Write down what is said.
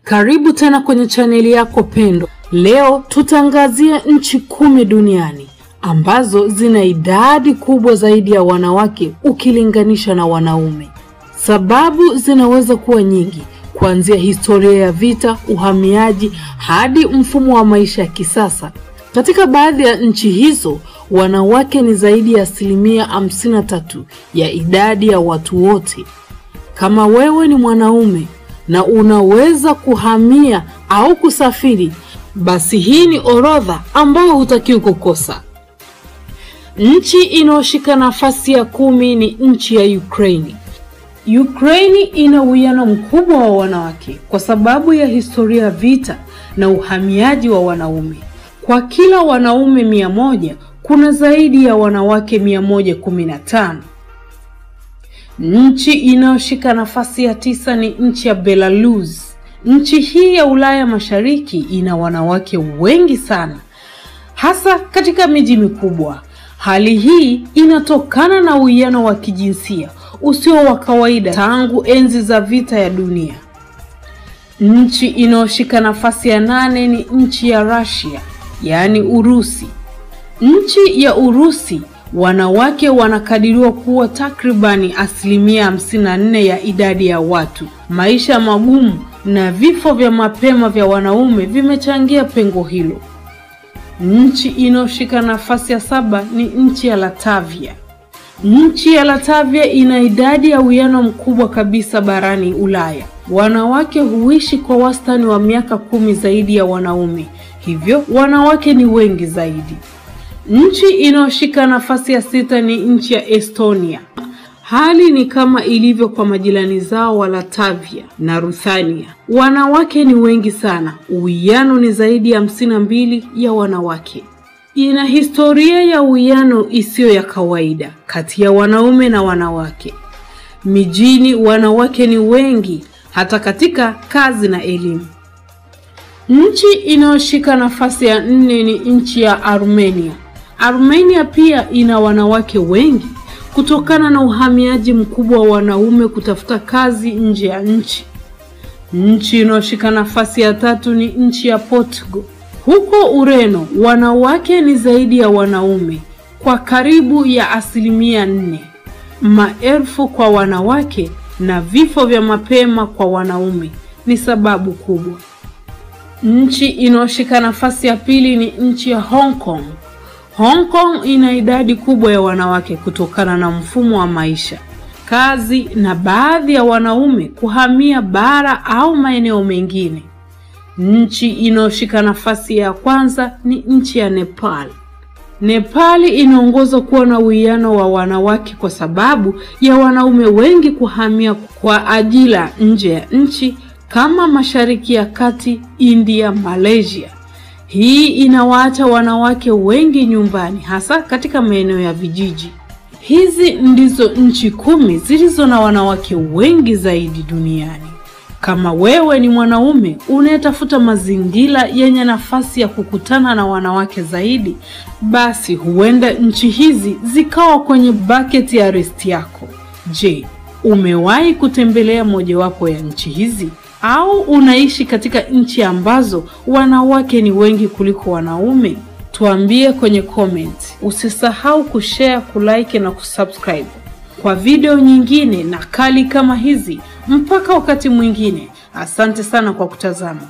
Karibu tena kwenye chaneli yako pendwa. Leo tutaangazia nchi 10 duniani ambazo zina idadi kubwa zaidi ya wanawake ukilinganisha na wanaume. Sababu zinaweza kuwa nyingi, kuanzia historia ya vita, uhamiaji hadi mfumo wa maisha ya kisasa. Katika baadhi ya nchi hizo, wanawake ni zaidi ya 53% ya idadi ya watu wote. Kama wewe ni mwanaume na unaweza kuhamia au kusafiri, basi hii ni orodha ambayo hutakiwi kukosa. Nchi inayoshika nafasi ya 10 ni nchi ya Ukraine. Ukraine ina uwiano mkubwa wa wanawake kwa sababu ya historia ya vita na uhamiaji wa wanaume. Kwa kila wanaume 100 kuna zaidi ya wanawake 115. Nchi inayoshika nafasi ya 9 ni nchi ya Belarus. Nchi hii ya Ulaya Mashariki ina wanawake wengi sana, hasa katika miji mikubwa. Hali hii inatokana na uwiano wa kijinsia usio wa kawaida tangu enzi za vita ya dunia. Nchi inayoshika nafasi ya 8 ni nchi ya Russia, yaani Urusi. Nchi ya Urusi, wanawake wanakadiriwa kuwa takribani 54% ya idadi ya watu. Maisha magumu na vifo vya mapema vya wanaume vimechangia pengo hilo. Nchi inayoshika nafasi ya 7 ni nchi ya Latvia. Nchi ya Latvia ina idadi ya uwiano mkubwa kabisa barani Ulaya. Wanawake huishi kwa wastani wa miaka 10 zaidi ya wanaume, hivyo wanawake ni wengi zaidi. Nchi inayoshika nafasi ya 6 ni nchi ya Estonia. Hali ni kama ilivyo kwa majirani zao wa Latvia na Ruthania. Wanawake ni wengi sana, uwiano ni zaidi ya 52 ya wanawake. Ina historia ya uwiano isiyo ya kawaida kati ya wanaume na wanawake. Mijini wanawake ni wengi hata katika kazi na elimu. Nchi inayoshika nafasi ya 4 ni nchi ya Armenia. Armenia pia ina wanawake wengi kutokana na uhamiaji mkubwa wa wanaume kutafuta kazi nje ya nchi. Nchi inayoshika nafasi ya 3 ni nchi ya Portugal. Huko Ureno, wanawake ni zaidi ya wanaume kwa karibu ya 4%. Maelfu kwa wanawake na vifo vya mapema kwa wanaume ni sababu kubwa. Nchi inayoshika nafasi ya 2 ni nchi ya Hong Kong. Hong Kong ina idadi kubwa ya wanawake kutokana na mfumo wa maisha, kazi na baadhi ya wanaume kuhamia bara au maeneo mengine. Nchi inayoshika nafasi ya 1 ni nchi ya Nepal. Nepal inaongoza kuwa na uwiano wa wanawake kwa sababu ya wanaume wengi kuhamia kwa ajira nje ya nchi kama Mashariki ya Kati, India, Malaysia. Hii inawaacha wanawake wengi nyumbani, hasa katika maeneo ya vijiji. Hizi ndizo nchi 10 zilizo na wanawake wengi zaidi duniani. Kama wewe ni mwanaume unayetafuta mazingira yenye nafasi ya kukutana na wanawake zaidi, basi huenda nchi hizi zikawa kwenye bucket ya list yako. Je, umewahi kutembelea mojawapo ya nchi hizi? Au unaishi katika nchi ambazo wanawake ni wengi kuliko wanaume? Tuambie kwenye comment. Usisahau kushare, kulike na kusubscribe kwa video nyingine na kali kama hizi. Mpaka wakati mwingine, asante sana kwa kutazama.